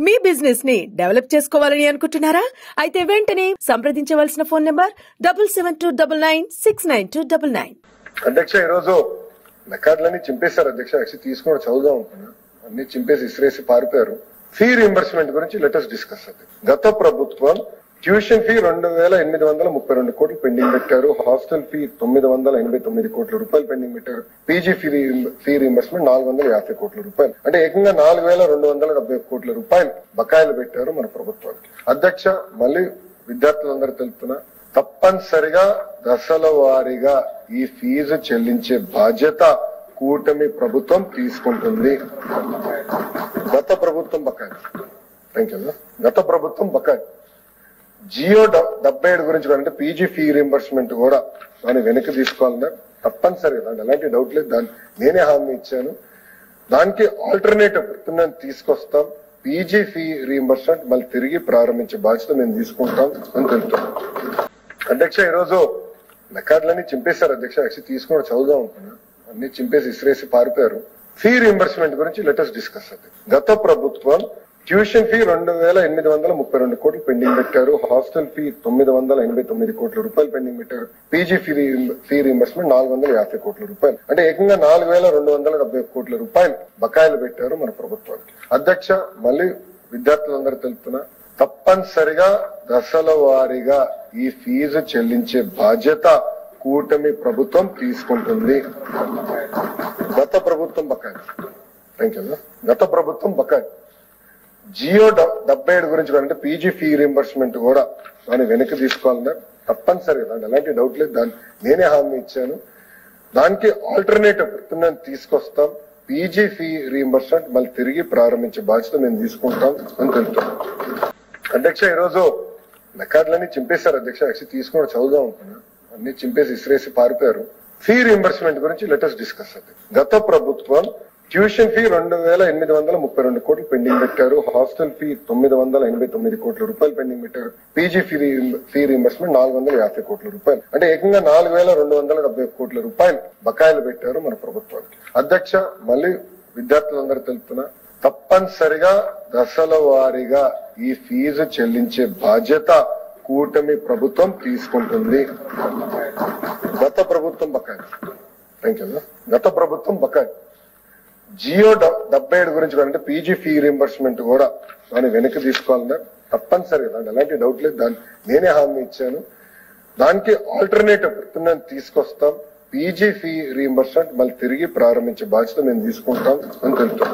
మీ business ని develop చేసుకోవాలని అనుకుంటున్నారా? అయితే వెంటనే సంప్రదించవలసిన ఫోన్ నంబర్ 7729969299. అధ్యక్ష ఈరోజు రికార్డులన్నీ చింపేశారు అధ్యక్ష. యాక్చువల్లీ తీసుకొని చదువుదాం అనుకున్నా, అన్ని చింపేసి ఇసిరేసి పారిపోయారు. ఫీ రీంబర్స్మెంట్ గురించి లెటర్స్ డిస్కస్ అది. గత ప్రభుత్వం ట్యూషన్ ఫీ 2832 కోట్లు పెండింగ్ పెట్టారు. హాస్టల్ ఫీ 989 కోట్ల రూపాయలు పెండింగ్ పెట్టారు. పీజీ ఫీ రీంబర్స్మెంట్ 450 కోట్ల రూపాయలు, అంటే ఏకంగా 4270 కోట్ల రూపాయలు బకాయిలు పెట్టారు మన ప్రభుత్వానికి. అధ్యక్ష మళ్ళీ విద్యార్థులందరూ తెలుపుతున్నా, తప్పనిసరిగా దశల వారీగా ఈ ఫీజు చెల్లించే బాధ్యత కూటమి ప్రభుత్వం తీసుకుంటుంది. గత ప్రభుత్వం బకాయి, గత ప్రభుత్వం బకాయి జియో 77 గురించి అంటే పీజీ ఫీ రీంబర్స్మెంట్ కూడా దాన్ని వెనక్కి తీసుకోవాలన్నారు. తప్పనిసరిగా దాని ఎలాంటి డౌట్ లేదు, దాన్ని నేనే హామీ ఇచ్చాను. దానికి ఆల్టర్నేటివ్ నేను తీసుకొస్తాం. పీజీ ఫీ రీంబర్స్మెంట్ మళ్ళీ తిరిగి ప్రారంభించే బాధ్యత మేము తీసుకుంటాం అని తెలుపుతాం. అధ్యక్ష ఈరోజు రికార్డులన్నీ చింపేశారు అధ్యక్ష. యాక్చువల్లీ తీసుకొని చదువుదాం అనుకున్నా, అన్ని చింపేసి ఇసిరేసి పారిపోయారు. ఫీ రీంబర్స్మెంట్ గురించి లెటర్స్ డిస్కస్ అది. గత ప్రభుత్వం ట్యూషన్ ఫీ 2832 కోట్లు పెండింగ్ పెట్టారు. హాస్టల్ ఫీ 989 కోట్ల రూపాయలు పెండింగ్ పెట్టారు. పీజీ ఫీ రీంబర్స్మెంట్ 450 కోట్ల రూపాయలు, అంటే ఏకంగా 4270 కోట్ల రూపాయలు బకాయిలు పెట్టారు మన ప్రభుత్వానికి. అధ్యక్ష మళ్ళీ విద్యార్థులందరూ తెలుపుతున్నా, తప్పనిసరిగా దశల వారీగా ఈ ఫీజు చెల్లించే బాధ్యత కూటమి ప్రభుత్వం తీసుకుంటుంది. గత ప్రభుత్వం బకాయి, గత ప్రభుత్వం బకాయి జియో 77 గురించి అంటే పీజీ ఫీ రీంబర్స్మెంట్ కూడా దాన్ని వెనక్కి తీసుకోవాలన్నారు. తప్పనిసరిగా దాని ఎలాంటి డౌట్ లేదు, దాన్ని నేనే హామీ ఇచ్చాను. దానికి ఆల్టర్నేటివ్ నేను తీసుకొస్తాం. పీజీ ఫీ రీంబర్స్మెంట్ మళ్ళీ తిరిగి ప్రారంభించే బాధ్యత మేము తీసుకుంటాం అని తెలుపుతాం. అధ్యక్ష ఈరోజు రికార్డులన్నీ చింపేశారు అధ్యక్ష. యాక్చువల్లీ తీసుకొని చదువుదాం అనుకున్నా, అన్ని చింపేసి ఇసిరేసి పారిపోయారు. ఫీ రీంబర్స్మెంట్ గురించి లెటర్స్ డిస్కస్ అది. గత ప్రభుత్వం ట్యూషన్ ఫీ 2832 కోట్లు పెండింగ్ పెట్టారు. హాస్టల్ ఫీ 989 కోట్ల రూపాయలు పెండింగ్ పెట్టారు. పీజీ ఫీ రీంబర్స్మెంట్ 450 కోట్ల రూపాయలు, అంటే ఏకంగా 4270 కోట్ల రూపాయలు బకాయిలు పెట్టారు మన ప్రభుత్వానికి. అధ్యక్ష మళ్ళీ విద్యార్థులందరూ తెలుపుతున్నా, తప్పనిసరిగా దశల వారీగా ఈ ఫీజు చెల్లించే బాధ్యత కూటమి ప్రభుత్వం తీసుకుంటుంది. గత ప్రభుత్వం బకాయి, గత ప్రభుత్వం బకాయి జియో 77 గురించి అంటే పీజీ ఫీ రీంబర్స్మెంట్ కూడా దాన్ని వెనక్కి తీసుకోవాలన్నారు. తప్పనిసరిగా దాని ఎలాంటి డౌట్ లేదు, దాన్ని నేనే హామీ ఇచ్చాను. దానికి ఆల్టర్నేటివ్ నేను తీసుకొస్తాం. పీజీ ఫీ రీంబర్స్మెంట్ మళ్ళీ తిరిగి ప్రారంభించే బాధ్యత మేము తీసుకుంటాం అని తెలుపుతాం.